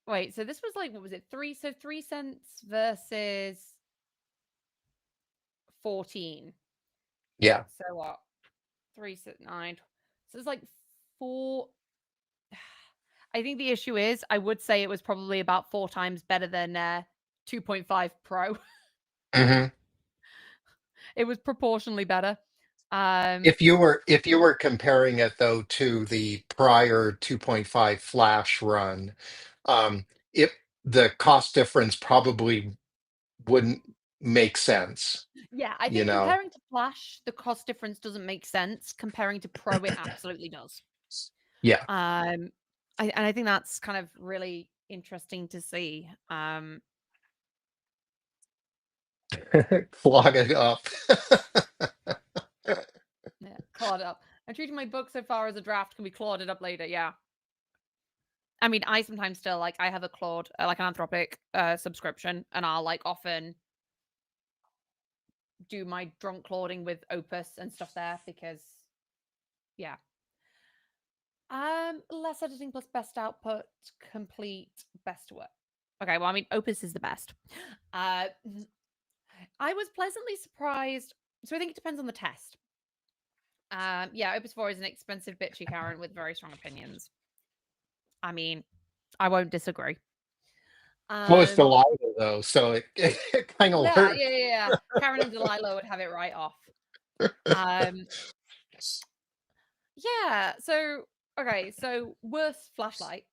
wait, so this was like what was it? 3 cents versus 14. Yeah. So what? 3 9. So it's like 4. I think the issue is I would say it was probably about 4 times better than 2.5 Pro. Mhm. It was proportionally better. Um If you were comparing it though to the prior 2.5 flash run, it the cost difference probably wouldn't make sense, Yeah, I you think know. comparing to Flash, the cost difference doesn't make sense. Comparing to Pro, it absolutely does. Yeah. Um, and I think that's kind of really interesting to see. Clog it up. Yeah, clawed up. I'm treating my book so far as a draft can be clawed it up later. Yeah. I mean, I sometimes still like I have a Claude, like an Anthropic subscription, and I'll like often do my drunk Clauding with Opus and stuff there because yeah. Less editing plus best output, complete best work. Okay, well, I mean, Opus is the best. Uh, I was pleasantly surprised. So I think it depends on the test. Yeah, Opus 4 is an expensive bitchy Karen with very strong opinions. I mean, I won't disagree. Well, it's Um, Delilah though, so it kind of yeah, works. yeah, yeah, yeah. Karen and Delilah would have it right off. Um, yeah. So okay, so worst flashlight.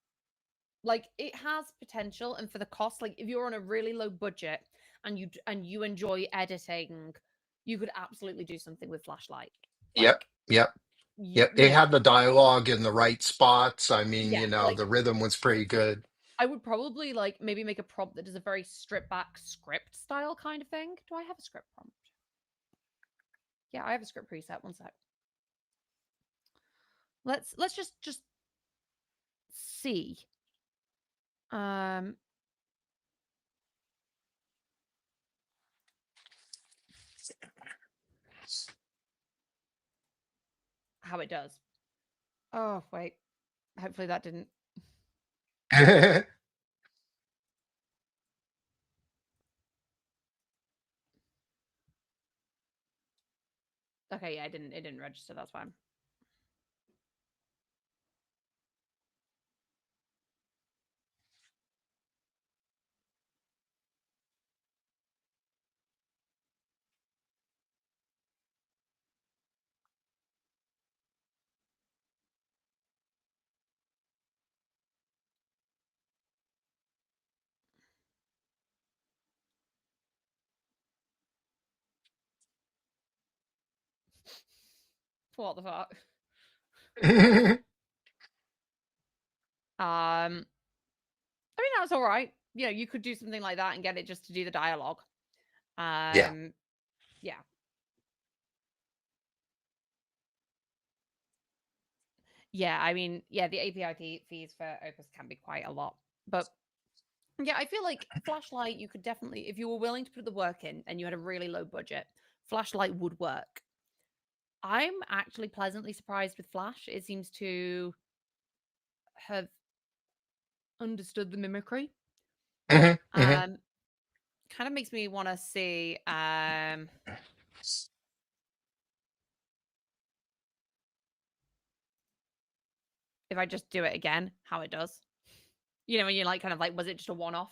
Like it has potential, and for the cost, like if you're on a really low budget and you enjoy editing, you could absolutely do something with flashlight. Yep. Like Yep. you, Yep. you They know, had the dialogue in the right spots. I mean, yeah. Like the rhythm was pretty good. I would probably like maybe make a prompt that does a very stripped back script style kind of thing. Do I have a script prompt? Yeah, I have a script preset. One sec. Let's just see. Um, how it does. Oh wait. Hopefully that didn't. Okay, yeah, it didn't register. That's fine. What the fuck? I mean, that's all right. You know, you could do something like that and get it just to do the dialogue. Yeah. Um, yeah, yeah. I mean, yeah, the API fees for Opus can be quite a lot, but yeah, I feel like Flashlight, you could definitely, if you were willing to put the work in and you had a really low budget, Flashlight would work. I'm actually pleasantly surprised with Flash. It seems to have understood the mimicry. Hmm. Hmm. Um, Kind of makes me want to see if I just do it again, how it does. You know, when you're like, kind of like, was it just a one off?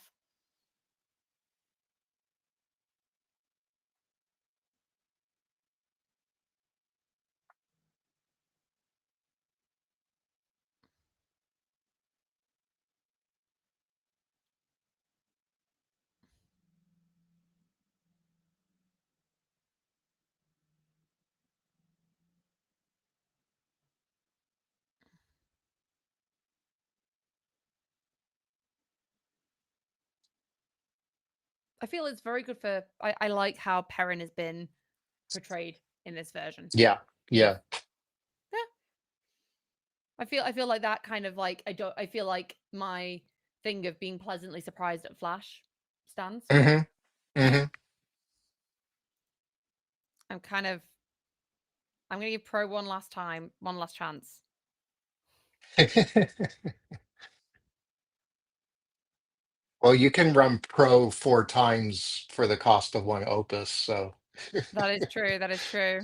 I feel it's very good for. I like how Perrin has been portrayed in this version. Yeah. With Yeah. yeah, I feel like that kind of like I feel like my thing of being pleasantly surprised at Flash stands. Hmm. Hmm. I'm kind of I'm gonna give Pro one last time, one last chance. Well, you can run Pro 4 times for the cost of one Opus, so. That is true. That is true.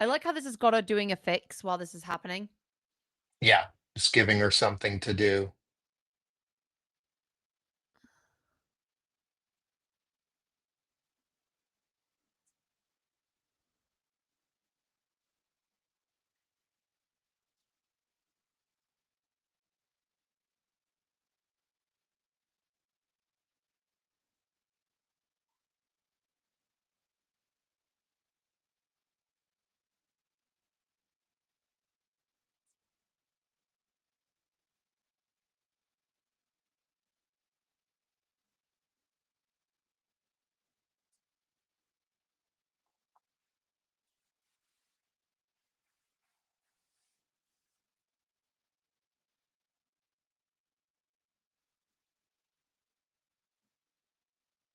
I like how this has got her doing a fix while this is happening. Yeah, just giving her something to do.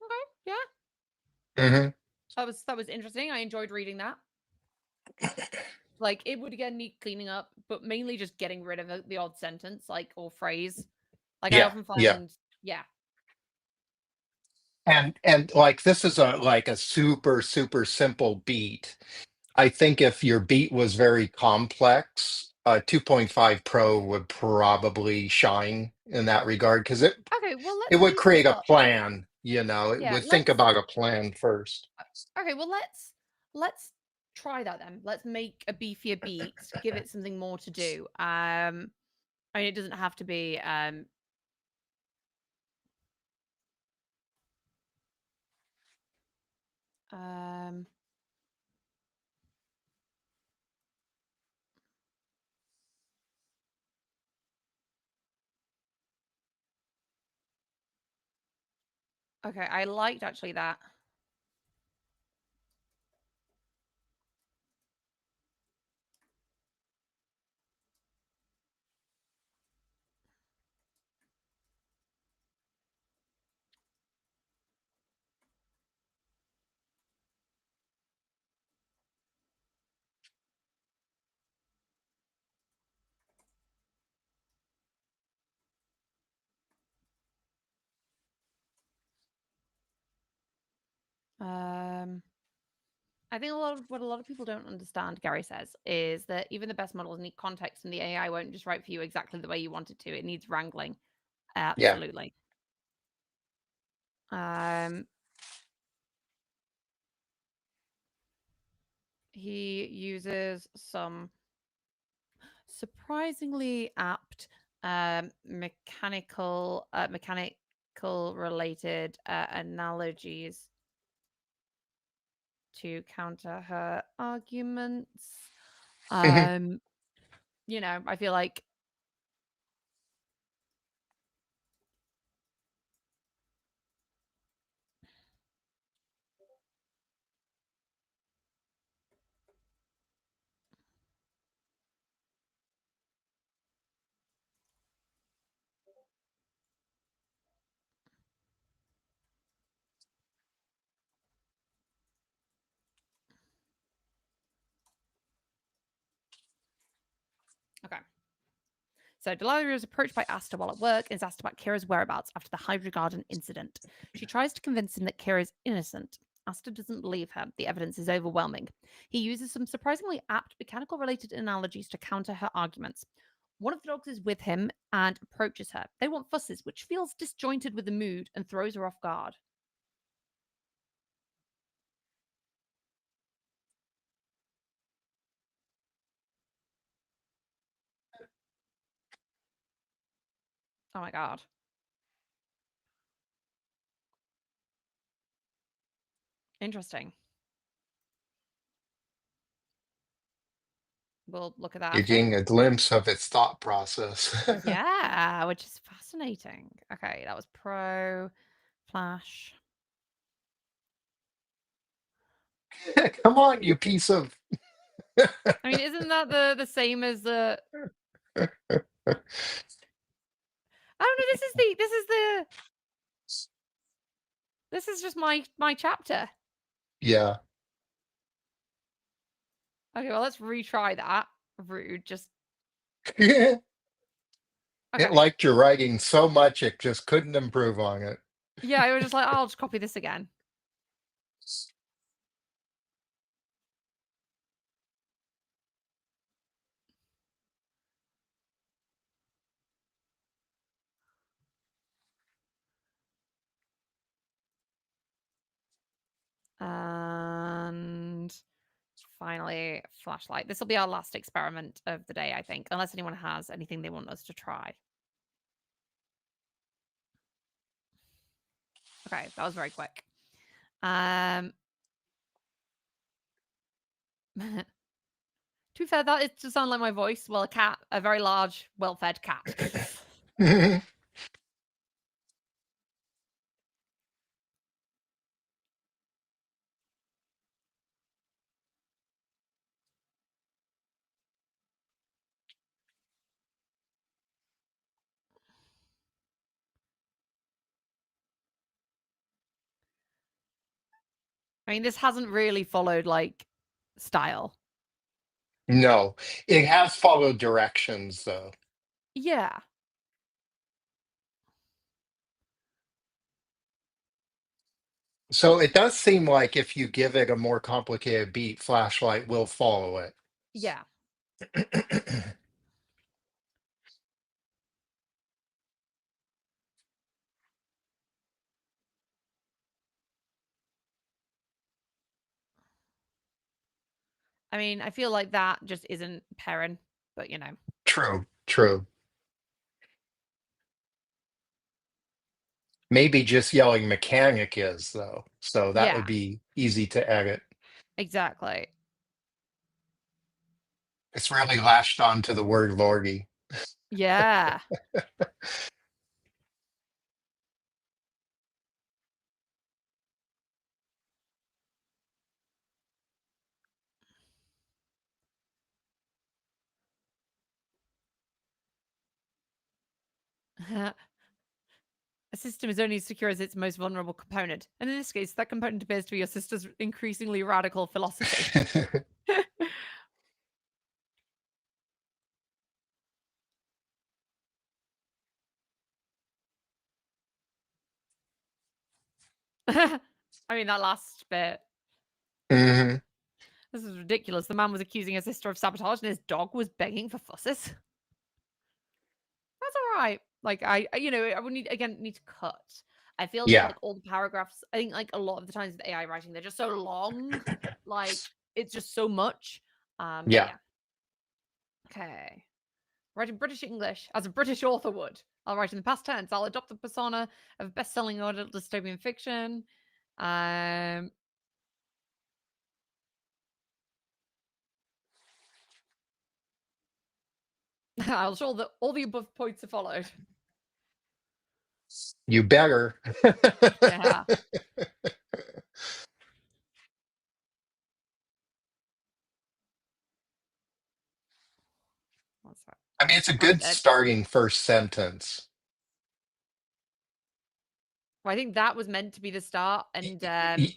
Okay, yeah, Hmm. that was interesting. I enjoyed reading that. Like it would again need cleaning up, but mainly just getting rid of the odd sentence, like or phrase. Like I Yeah. often Yeah. find, yeah, And like this is a like a super super simple beat. I think if your beat was very complex, 2.5 Pro would probably shine in that regard because okay, well it let's would speed this create a up. plan, you know, it Yeah, would think let's about a plan first. okay, well let's try that then. Let's make a beefier beat, give it something more to do. I mean it doesn't have to be um okay, I liked actually that. Um, I think what a lot of people don't understand, Gary says, is that even the best models need context, and the AI won't just write for you exactly the way you want it to. It needs wrangling. Yeah. Absolutely. Um, he uses some surprisingly apt mechanical related analogies to counter her arguments. Mhm. Um, I feel like okay. So Delilah is approached by Asta while at work and is asked about Kira's whereabouts after the Hydra Garden incident. She tries to convince him that Kira is innocent. Asta doesn't believe her. The evidence is overwhelming. He uses some surprisingly apt mechanical related analogies to counter her arguments. One of the dogs is with him and approaches her. They want fusses, which feels disjointed with the mood and throws her off guard. Oh my god. Interesting. We'll look at that You're after. getting a glimpse of its thought process. Yeah, which is fascinating. Okay, that was Pro Flash. Come on, you piece of. I mean, isn't that the same as the? I don't know. This is just my chapter. Yeah. Okay, well let's retry that. Rude. Just It okay. liked your writing so much it just couldn't improve on it. Yeah, I was just like, I'll just copy this again. And finally, flashlight. This will be our last experiment of the day, I think, unless anyone has anything they want us to try. Okay, that was very quick. To be fair, that is to sound like my voice. Well, a cat, a very large, well-fed cat. I mean, this hasn't really followed like style. No, it has followed directions though. Yeah. So it does seem like if you give it a more complicated beat, Flashlight will follow it. Yeah. I mean, I feel like that just isn't Perrin, but True, true. Maybe just yelling mechanic is though. So that would yeah, be easy to edit. exactly. It's really latched on to the word Lordy. Yeah. A system is only as secure as its most vulnerable component. And in this case, that component appears to be your sister's increasingly radical philosophy. I mean, that last bit, Hmm. this is ridiculous. The man was accusing his sister of sabotage, and his dog was begging for fusses. That's all right. Like I would need to cut. I feel that Yeah, like all the paragraphs, I think like a lot of the times with AI writing, they're just so long. Like it's just so much. But yeah. yeah. Okay. Writing British English as a British author would. I'll write in the past tense. I'll adopt the persona of best-selling adult dystopian fiction. Um, I'll show that all the above points are followed. You better. Yeah. What's that? I mean, it's a Well, good starting first sentence. I think that was meant to be the start, and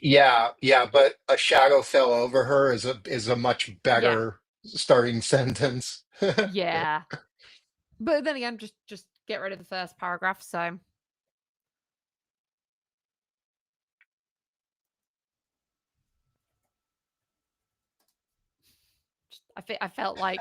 Yeah, yeah, but a shadow fell over her is a much yeah, better starting sentence. yeah. But then again, just get rid of the first paragraph. So I felt like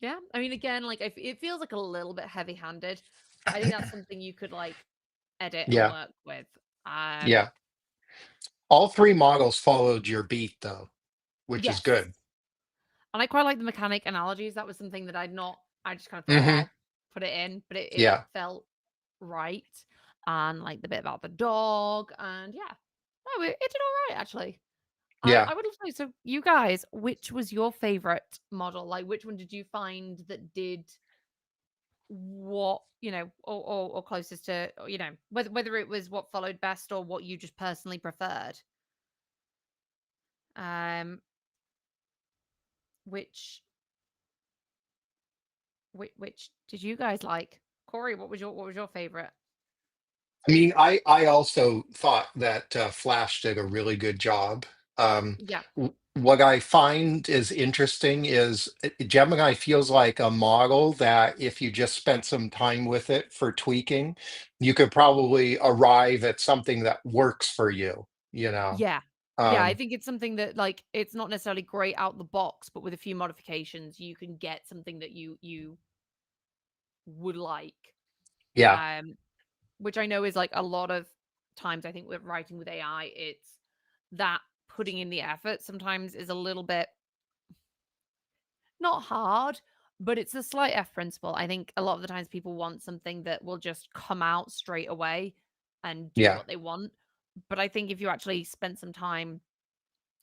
yeah. I mean, again, like it feels like a little bit heavy-handed, but I think that's something you could like edit and Yeah, work with. Um, yeah. All three models followed your beat though, which is yes. good. And I quite like the mechanic analogies. That was something that I just kind of thought, oh, Hmm. I'll put it in, but it Yeah, felt right. And like the bit about the dog, and yeah, no, it did all right actually. yeah. I would love to know. So, you guys, which was your favorite model? Like, which one did you find that did what or closest to whether it was what followed best or what you just personally preferred? Um, which which did you guys like? Corey, what was your favorite? I mean, I also thought that Flash did a really good job. Yeah, What I find is interesting is Gemini feels like a model that if you just spent some time with it for tweaking, you could probably arrive at something that works for you, you know. yeah, yeah. I Um, think it's something that like it's not necessarily great out the box, but with a few modifications, you can get something that you would like. yeah, Um, which I know is like a lot of times I think with writing with AI, it's that putting in the effort sometimes is a little bit not hard, but it's a slight F principle. I think a lot of the times people want something that will just come out straight away and do yeah, what they want. But I think if you actually spent some time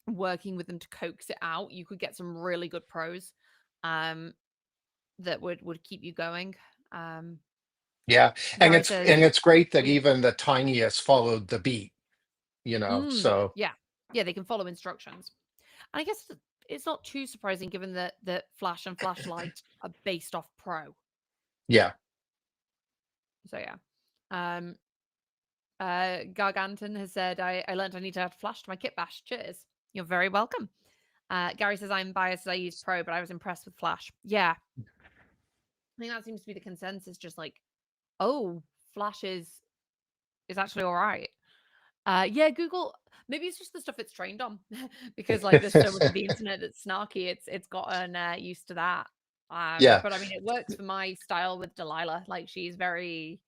working with them to coax it out, you could get some really good prose um that would keep you going. Um yeah. Gary says, And it's great oh that yeah. even the tiniest followed the beat, you know. So Yeah. Yeah, they can follow instructions. And I guess it's not too surprising given that Flash and Flashlight are based off Pro. yeah. So yeah. Um Garganton has said, I learned I need to add Flash to my kit bash. Cheers. You're very welcome. Gary says I'm biased as I use Pro, but I was impressed with Flash. Yeah. I think that seems to be the consensus, just like, oh, Flash is actually all right. Yeah, Google. Maybe it's just the stuff it's trained on, because like there's so much of the internet that's snarky. It's gotten used to that. Yeah. But I mean, it works for my style with Delilah. Like she's very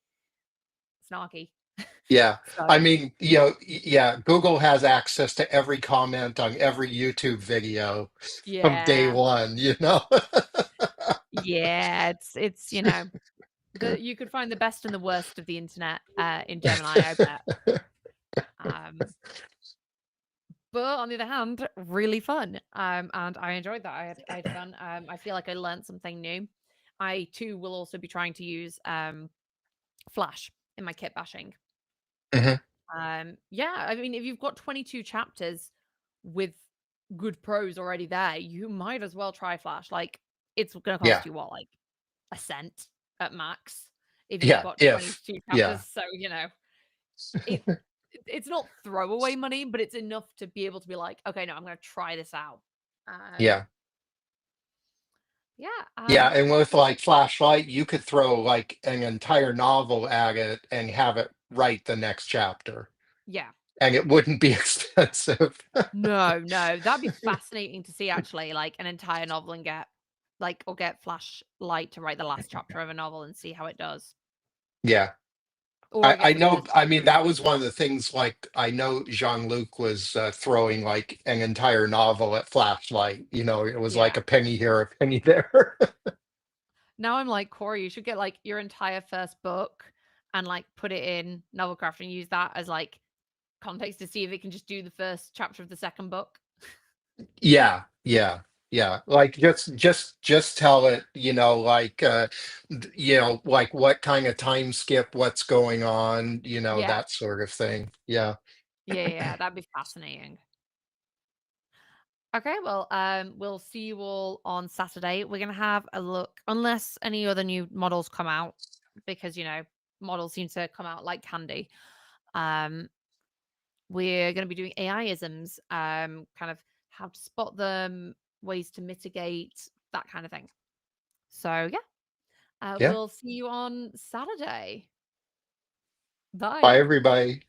snarky. Yeah, So I mean, yeah, Google has access to every comment on every YouTube video from day yeah, one, you know? yeah. It's. You could find the best and the worst of the internet in Gemini, I bet. Um, but on the other hand, really fun. And I enjoyed that. I had fun. I feel like I learned something new. I too will also be trying to use Flash in my kit bashing. Mhm. Yeah, I mean, if you've got 22 chapters with good prose already there, you might as well try Flash. Like, it's gonna cost Yeah. you what, like a cent at max if you've Yeah. got If 22 yeah. chapters. So, it it's not throwaway money, but it's enough to be able to be like, okay, no, I'm gonna try this out. Um, Yeah. yeah, Yeah, and with like Flashlight, you could throw like an entire novel at it and have it write the next chapter, yeah. and it wouldn't be expensive. No, no, that'd be fascinating to see actually, like an entire novel and get Flashlight to write the last chapter of a novel and see how it does. Yeah. Or I, I I guess the know. first I mean, chapter of that was one of the things. Like, I know Jean-Luc was throwing like an entire novel at Flashlight. It was like yeah. a penny here, a penny there. Now I'm like, Corey, you should get like your entire first book and like put it in Novelcraft and use that as like context to see if it can just do the first chapter of the second book. Yeah, yeah, yeah. Like, just tell it. Like what kind of time skip, what's going on. Yeah. That sort of thing. Yeah. Yeah, yeah, yeah, that'd be fascinating. Okay, well, we'll see you all on Saturday. We're gonna have a look, unless any other new models come out, because models seem to come out like candy. Um, we're gonna be doing AI isms, kind of how to spot them, ways to mitigate, that kind of thing. So yeah, Yeah. we'll see you on Saturday. Bye, Bye. everybody.